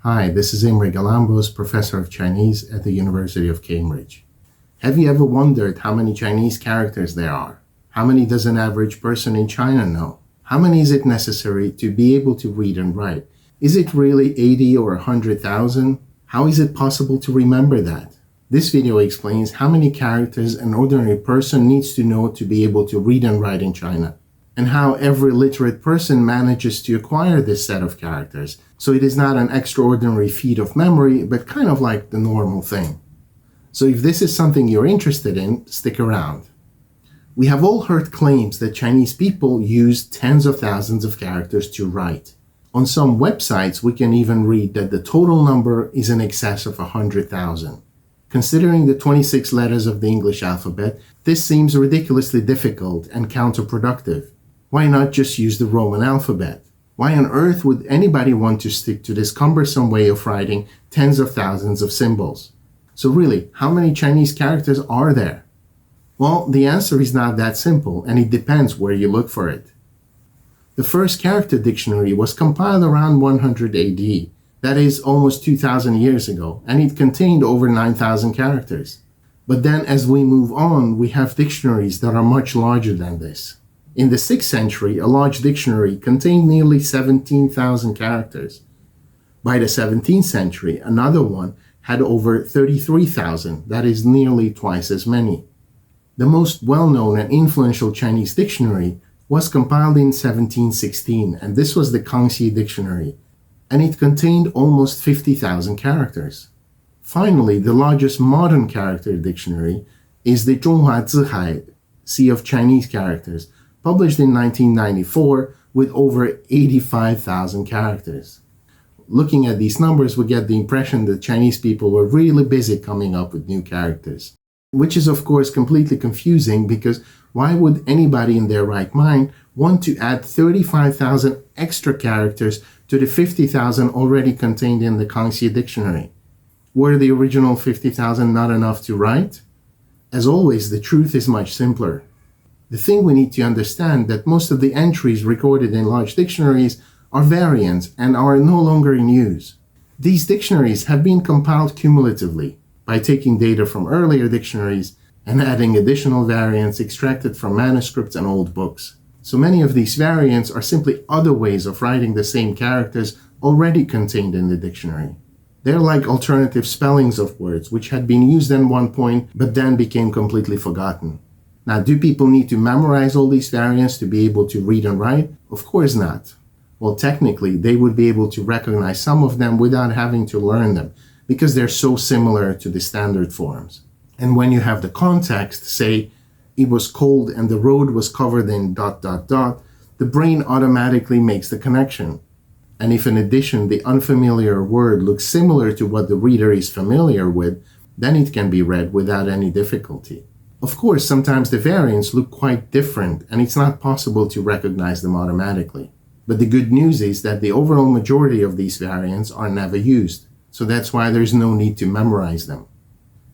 Hi, this is Imre Galambos, professor of Chinese at the University of Cambridge. Have you ever wondered how many Chinese characters there are? How many does an average person in China know? How many is it necessary to be able to read and write? Is it really 80 or 100,000? How is it possible to remember that? This video explains how many characters an ordinary person needs to know to be able to read and write in China, and how every literate person manages to acquire this set of characters, so it is not an extraordinary feat of memory, but kind of like the normal thing. So if this is something you're interested in, stick around. We have all heard claims that Chinese people use tens of thousands of characters to write. On some websites, we can even read that the total number is in excess of 100,000. Considering the 26 letters of the English alphabet, this seems ridiculously difficult and counterproductive. Why not just use the Roman alphabet? Why on earth would anybody want to stick to this cumbersome way of writing tens of thousands of symbols? So really, how many Chinese characters are there? Well, the answer is not that simple, and it depends where you look for it. The first character dictionary was compiled around 100 AD, that is almost 2,000 years ago, and it contained over 9,000 characters. But then as we move on, we have dictionaries that are much larger than this. In the 6th century, a large dictionary contained nearly 17,000 characters. By the 17th century, another one had over 33,000, that is nearly twice as many. The most well-known and influential Chinese dictionary was compiled in 1716, and this was the Kangxi Dictionary, and it contained almost 50,000 characters. Finally, the largest modern character dictionary is the Zhonghua Zihai, Sea of Chinese Characters, published in 1994 with over 85,000 characters. Looking at these numbers, we get the impression that Chinese people were really busy coming up with new characters, which is of course completely confusing, because why would anybody in their right mind want to add 35,000 extra characters to the 50,000 already contained in the Kangxi Dictionary? Were the original 50,000 not enough to write? As always, the truth is much simpler. The thing we need to understand that most of the entries recorded in large dictionaries are variants and are no longer in use. These dictionaries have been compiled cumulatively by taking data from earlier dictionaries and adding additional variants extracted from manuscripts and old books. So many of these variants are simply other ways of writing the same characters already contained in the dictionary. They're like alternative spellings of words which had been used at one point but then became completely forgotten. Now, do people need to memorize all these variants to be able to read and write? Of course not. Well, technically, they would be able to recognize some of them without having to learn them, because they're so similar to the standard forms. And when you have the context, say, it was cold and the road was covered in ... the brain automatically makes the connection. And if in addition the unfamiliar word looks similar to what the reader is familiar with, then it can be read without any difficulty. Of course, sometimes the variants look quite different and it's not possible to recognize them automatically. But the good news is that the overall majority of these variants are never used, so that's why there's no need to memorize them.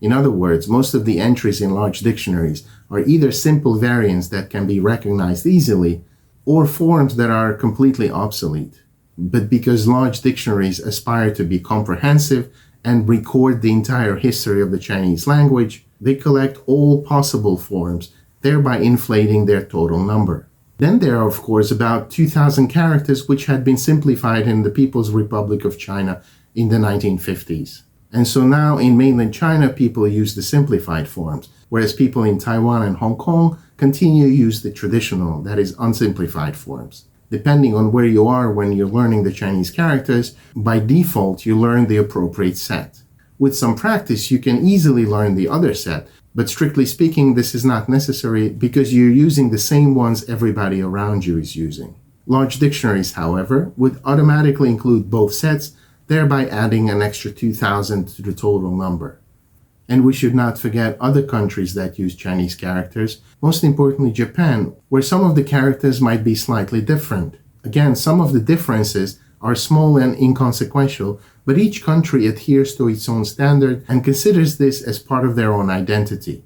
In other words, most of the entries in large dictionaries are either simple variants that can be recognized easily, or forms that are completely obsolete. But because large dictionaries aspire to be comprehensive and record the entire history of the Chinese language, they collect all possible forms, thereby inflating their total number. Then there are, of course, about 2,000 characters which had been simplified in the People's Republic of China in the 1950s. And so now in mainland China, people use the simplified forms, whereas people in Taiwan and Hong Kong continue to use the traditional, that is, unsimplified forms. Depending on where you are when you're learning the Chinese characters, by default you learn the appropriate set. With some practice, you can easily learn the other set, but strictly speaking, this is not necessary because you're using the same ones everybody around you is using. Large dictionaries, however, would automatically include both sets, thereby adding an extra 2,000 to the total number. And we should not forget other countries that use Chinese characters, most importantly Japan, where some of the characters might be slightly different. Again, some of the differences are small and inconsequential, but each country adheres to its own standard and considers this as part of their own identity.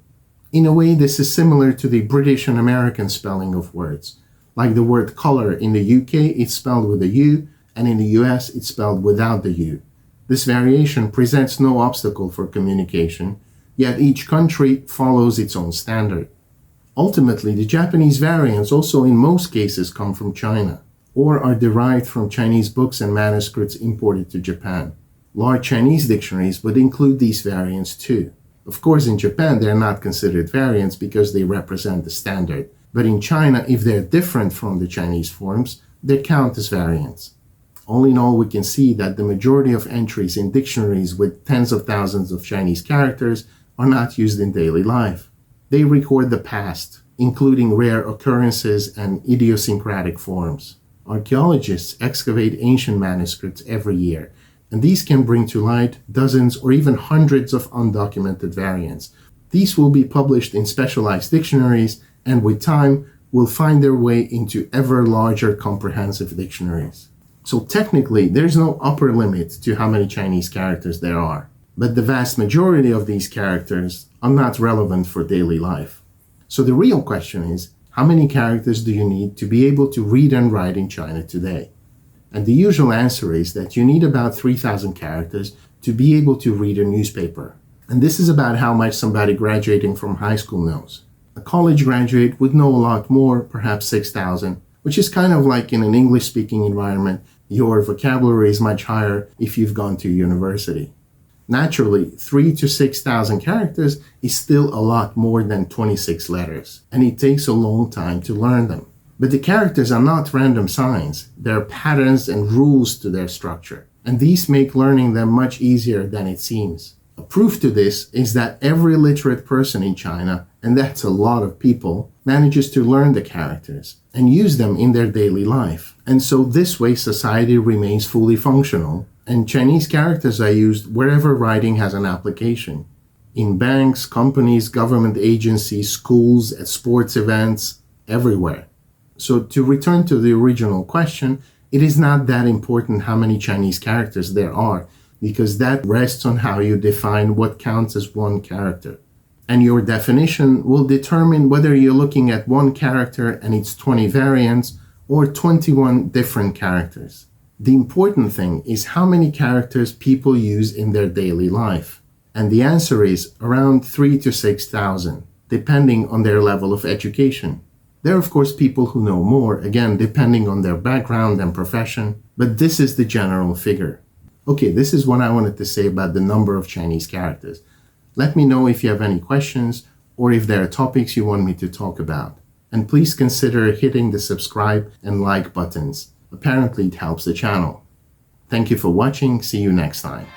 In a way, this is similar to the British and American spelling of words. Like the word color in the UK, it's spelled with a U, and in the US, it's spelled without the U. This variation presents no obstacle for communication, yet each country follows its own standard. Ultimately, the Japanese variants also in most cases come from China, or are derived from Chinese books and manuscripts imported to Japan. Large Chinese dictionaries would include these variants too. Of course, in Japan, they're not considered variants because they represent the standard. But in China, if they're different from the Chinese forms, they count as variants. All in all, we can see that the majority of entries in dictionaries with tens of thousands of Chinese characters are not used in daily life. They record the past, including rare occurrences and idiosyncratic forms. Archaeologists excavate ancient manuscripts every year, and these can bring to light dozens or even hundreds of undocumented variants. These will be published in specialized dictionaries, and with time will find their way into ever larger comprehensive dictionaries. So technically, there's no upper limit to how many Chinese characters there are, but the vast majority of these characters are not relevant for daily life. So the real question is, how many characters do you need to be able to read and write in China today? And the usual answer is that you need about 3,000 characters to be able to read a newspaper. And this is about how much somebody graduating from high school knows. A college graduate would know a lot more, perhaps 6,000, which is kind of like in an English-speaking environment, your vocabulary is much higher if you've gone to university. Naturally, 3,000 to 6,000 characters is still a lot more than 26 letters, and it takes a long time to learn them. But the characters are not random signs. There are patterns and rules to their structure, and these make learning them much easier than it seems. A proof to this is that every literate person in China, and that's a lot of people, manages to learn the characters and use them in their daily life. And so this way society remains fully functional, and Chinese characters are used wherever writing has an application. In banks, companies, government agencies, schools, at sports events, everywhere. So to return to the original question, it is not that important how many Chinese characters there are, because that rests on how you define what counts as one character. And your definition will determine whether you're looking at one character and its 20 variants or 21 different characters. The important thing is how many characters people use in their daily life. And the answer is around 3,000 to 6,000, depending on their level of education. There are of course people who know more, again depending on their background and profession, but this is the general figure. Okay, this is what I wanted to say about the number of Chinese characters. Let me know if you have any questions or if there are topics you want me to talk about. And please consider hitting the subscribe and like buttons. Apparently it helps the channel. Thank you for watching. See you next time.